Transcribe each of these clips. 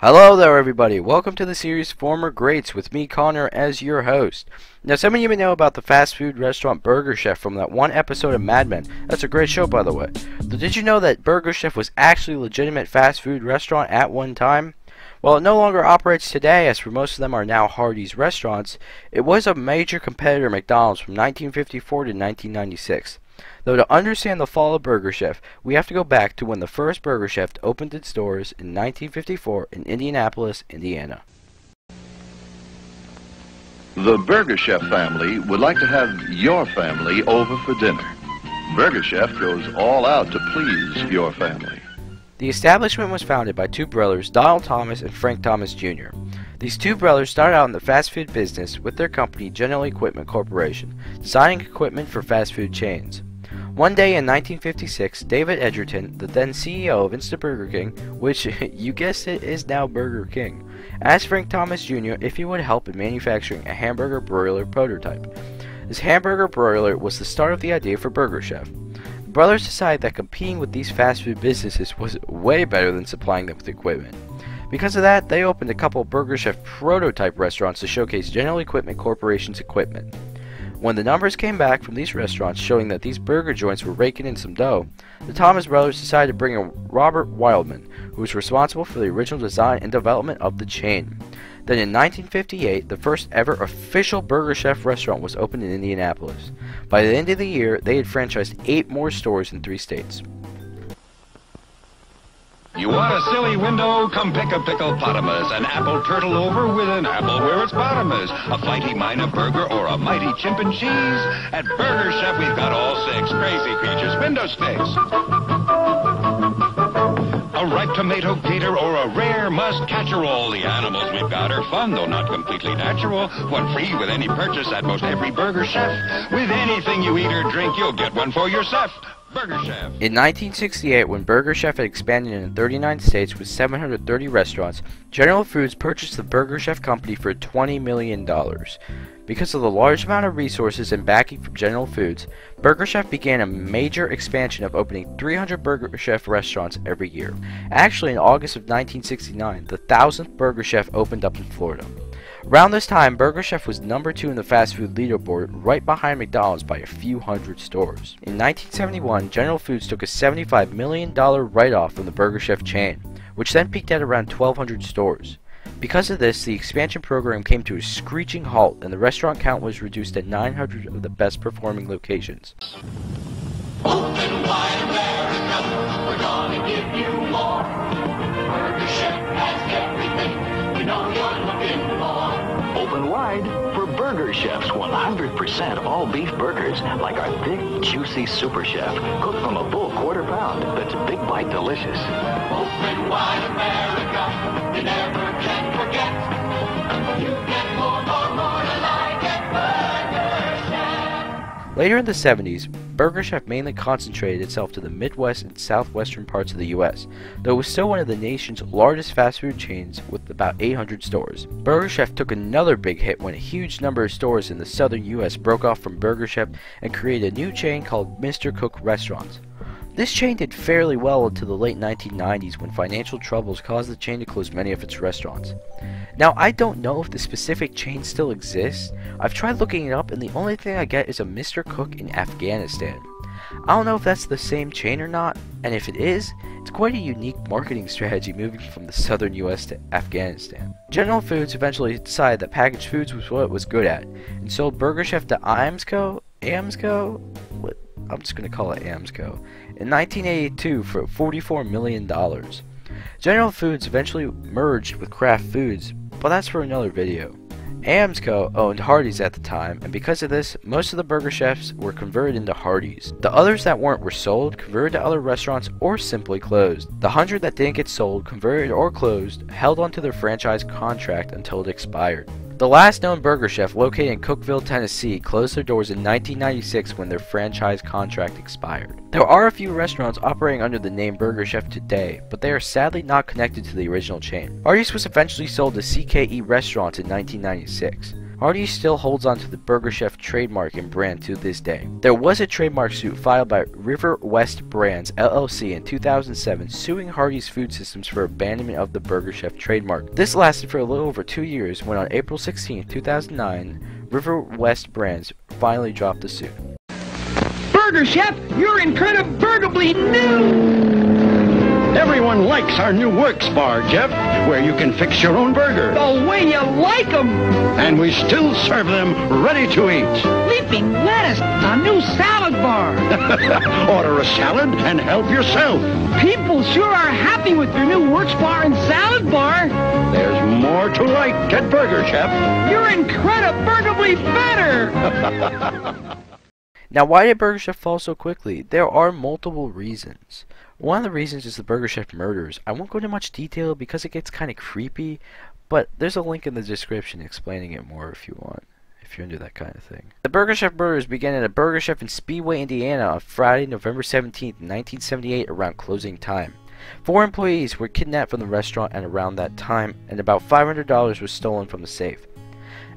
Hello there everybody, welcome to the series Former Greats with me Connor as your host. Now some of you may know about the fast food restaurant Burger Chef from that one episode of Mad Men. That's a great show by the way. But did you know that Burger Chef was actually a legitimate fast food restaurant at one time? While it no longer operates today, as for most of them are now Hardee's restaurants, it was a major competitor to McDonald's from 1954 to 1996. Though to understand the fall of Burger Chef, we have to go back to when the first Burger Chef opened its doors in 1954 in Indianapolis, Indiana. The Burger Chef family would like to have your family over for dinner. Burger Chef goes all out to please your family. The establishment was founded by two brothers, Donald Thomas and Frank Thomas Jr. These two brothers started out in the fast food business with their company General Equipment Corporation, designing equipment for fast food chains. One day in 1956, David Edgerton, the then CEO of Instant Burger King, which, you guessed it, is now Burger King, asked Frank Thomas Jr. if he would help in manufacturing a hamburger broiler prototype. This hamburger broiler was the start of the idea for Burger Chef. The brothers decided that competing with these fast food businesses was way better than supplying them with equipment. Because of that, they opened a couple of Burger Chef prototype restaurants to showcase General Equipment Corporation's equipment. When the numbers came back from these restaurants showing that these burger joints were raking in some dough, the Thomas brothers decided to bring in Robert Wildman, who was responsible for the original design and development of the chain. Then in 1958, the first ever official Burger Chef restaurant was opened in Indianapolis. By the end of the year, they had franchised 8 more stores in 3 states. You want a silly window? Come pick a picklepotamus, an apple turtle over with an apple where its bottom is, a flighty mina burger or a mighty chimp and cheese. At Burger Chef we've got all 6 crazy creatures window sticks. A ripe tomato gator or a rare musk-catcher-all. The animals we've got are fun, though not completely natural. One free with any purchase at most every Burger Chef. With anything you eat or drink, you'll get one for yourself. Burger Chef. In 1968, when Burger Chef had expanded into 39 states with 730 restaurants, General Foods purchased the Burger Chef company for $20 million. Because of the large amount of resources and backing from General Foods, Burger Chef began a major expansion of opening 300 Burger Chef restaurants every year. Actually, in August of 1969, the 1000th Burger Chef opened up in Florida. Around this time, Burger Chef was number 2 in the fast food leaderboard, right behind McDonald's by a few hundred stores. In 1971, General Foods took a $75 million write-off from the Burger Chef chain, which then peaked at around 1,200 stores. Because of this, the expansion program came to a screeching halt, and the restaurant count was reduced to 900 of the best-performing locations. Open wide America, we're gonna give you more. Burger Chef has everything we know you're looking for. Open wide for Burger Chef's 100% all-beef burgers, like our thick, juicy Super Chef, cooked from a full quarter pound that's big bite delicious. Open wide America, you never can forget. You get more to like at Burger Chef. Later in the 70s, Burger Chef mainly concentrated itself to the Midwest and Southwestern parts of the US, though it was still one of the nation's largest fast food chains with about 800 stores. Burger Chef took another big hit when a huge number of stores in the southern US broke off from Burger Chef and created a new chain called Mr. Cook Restaurants. This chain did fairly well until the late 1990s when financial troubles caused the chain to close many of its restaurants. Now, I don't know if the specific chain still exists. I've tried looking it up and the only thing I get is a Mr. Cook in Afghanistan. I don't know if that's the same chain or not, and if it is, it's quite a unique marketing strategy moving from the southern US to Afghanistan. General Foods eventually decided that packaged foods was what it was good at, and sold Burger Chef to Amsco? I'm just going to call it Amsco, in 1982 for $44 million. General Foods eventually merged with Kraft Foods, but that's for another video. Amsco owned Hardee's at the time, and because of this, most of the Burger Chefs were converted into Hardee's. The others that weren't were sold, converted to other restaurants, or simply closed. The 100 that didn't get sold, converted, or closed held onto their franchise contract until it expired. The last known Burger Chef, located in Cookeville, Tennessee, closed their doors in 1996 when their franchise contract expired. There are a few restaurants operating under the name Burger Chef today, but they are sadly not connected to the original chain. Hardee's was eventually sold to CKE Restaurants in 1996. Hardee's still holds on to the Burger Chef trademark and brand to this day. There was a trademark suit filed by River West Brands LLC in 2007 suing Hardee's Food Systems for abandonment of the Burger Chef trademark. This lasted for a little over 2 years when on April 16, 2009, River West Brands finally dropped the suit. Burger Chef, you're incredibly new! Everyone likes our new Works Bar, Jeff, where you can fix your own burger. The way you like them! And we still serve them ready to eat. Leaping lettuce, a new salad bar. Order a salad and help yourself. People sure are happy with their new Works Bar and salad bar. There's more to like at Burger Chef. You're incredibly better! Now, why did Burger Chef fall so quickly? There are multiple reasons. One of the reasons is the Burger Chef murders. I won't go into much detail because it gets kind of creepy, but there's a link in the description explaining it more if you want, if you're into that kind of thing. The Burger Chef murders began at a Burger Chef in Speedway, Indiana on Friday, November 17, 1978, around closing time. 4 employees were kidnapped from the restaurant at around that time, and about $500 was stolen from the safe.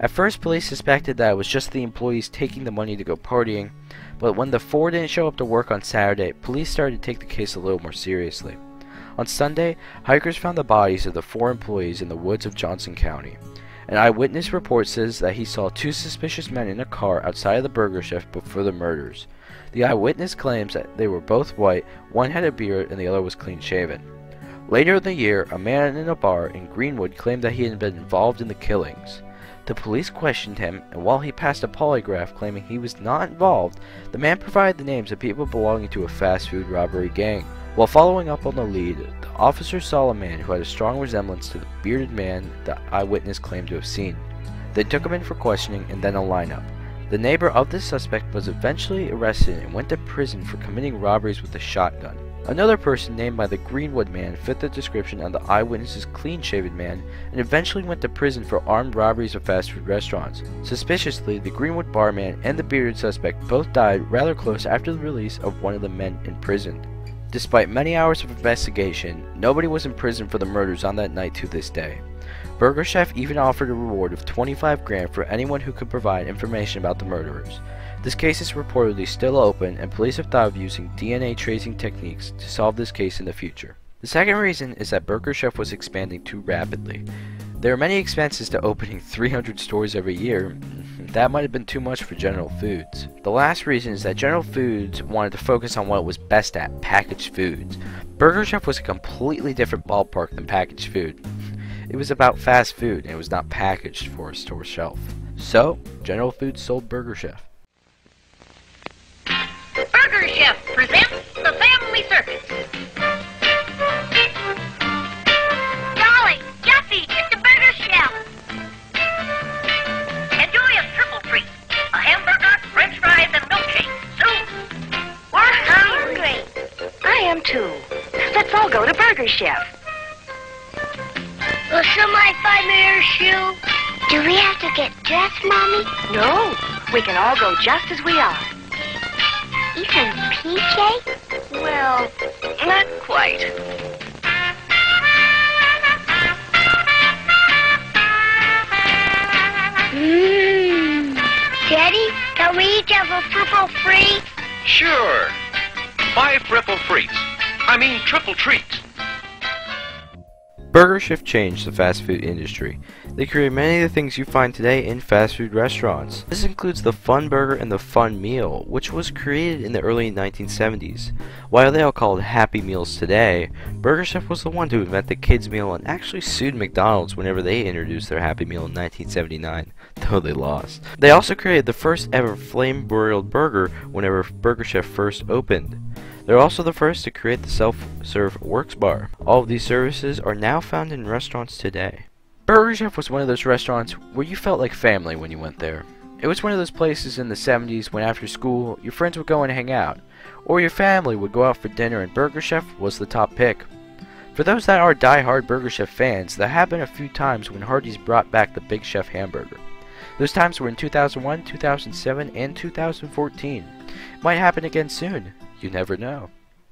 At first, police suspected that it was just the employees taking the money to go partying, but when the 4 didn't show up to work on Saturday, police started to take the case a little more seriously. On Sunday, hikers found the bodies of the 4 employees in the woods of Johnson County. An eyewitness report says that he saw 2 suspicious men in a car outside of the Burger Chef before the murders. The eyewitness claims that they were both white, one had a beard and the other was clean-shaven. Later in the year, a man in a bar in Greenwood claimed that he had been involved in the killings. The police questioned him, and while he passed a polygraph claiming he was not involved, the man provided the names of people belonging to a fast food robbery gang. While following up on the lead, the officer saw a man who had a strong resemblance to the bearded man the eyewitness claimed to have seen. They took him in for questioning and then a lineup. The neighbor of the suspect was eventually arrested and went to prison for committing robberies with a shotgun. Another person named by the Greenwood man fit the description of the eyewitness's clean-shaven man and eventually went to prison for armed robberies of fast food restaurants. Suspiciously, the Greenwood barman and the bearded suspect both died rather close after the release of one of the men imprisoned. Despite many hours of investigation, nobody was in prison for the murders on that night to this day. Burger Chef even offered a reward of $25 grand for anyone who could provide information about the murderers. This case is reportedly still open, and police have thought of using DNA tracing techniques to solve this case in the future. The second reason is that Burger Chef was expanding too rapidly. There are many expenses to opening 300 stores every year. That might have been too much for General Foods. The last reason is that General Foods wanted to focus on what it was best at, packaged foods. Burger Chef was a completely different ballpark than packaged food. It was about fast food, and it was not packaged for a store shelf. So, General Foods sold Burger Chef. Burger Chef presents the Family Circus. Golly, Jeffy, it's the Burger Chef. Enjoy a triple treat. A hamburger, french fries, and milkshake. Soon. We're hungry. I am too. Let's all go to Burger Chef. Will somebody find me your shoe? Do we have to get dressed, Mommy? No. We can all go just as we are. Even PJ? Well, not quite. Daddy, can we each have a triple free? Sure. 5 triple treats. I mean triple treats. Burger Chef changed the fast food industry. They created many of the things you find today in fast food restaurants. This includes the Fun Burger and the Fun Meal, which was created in the early 1970s. While they are called Happy Meals today, Burger Chef was the one to invent the kids meal and actually sued McDonald's whenever they introduced their Happy Meal in 1979, though they lost. They also created the first ever flame broiled burger whenever Burger Chef first opened. They're also the first to create the self-serve Works Bar. All of these services are now found in restaurants today. Burger Chef was one of those restaurants where you felt like family when you went there. It was one of those places in the 70s when after school, your friends would go and hang out, or your family would go out for dinner and Burger Chef was the top pick. For those that are die-hard Burger Chef fans, there have been a few times when Hardee's brought back the Big Chef hamburger. Those times were in 2001, 2007, and 2014. It might happen again soon. You never know.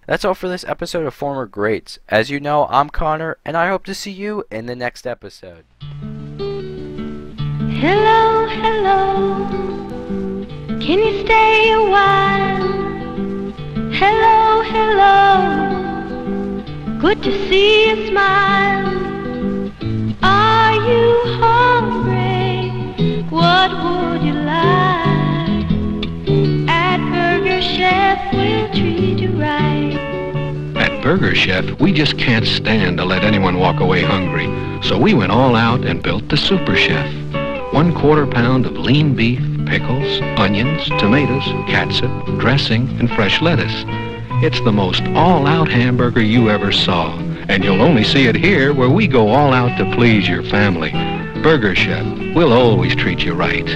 That's all for this episode of Former Greats. As you know, I'm Connor, and I hope to see you in the next episode. Hello, hello, can you stay a while? Hello, hello, good to see you smile. Are you hungry? What would you like? At Burger Chef, we'll treat you right. At Burger Chef, we just can't stand to let anyone walk away hungry. So we went all out and built the Super Chef. 1/4 pound of lean beef, pickles, onions, tomatoes, catsup, dressing, and fresh lettuce. It's the most all-out hamburger you ever saw. And you'll only see it here, where we go all out to please your family. Burger Chef, we'll always treat you right.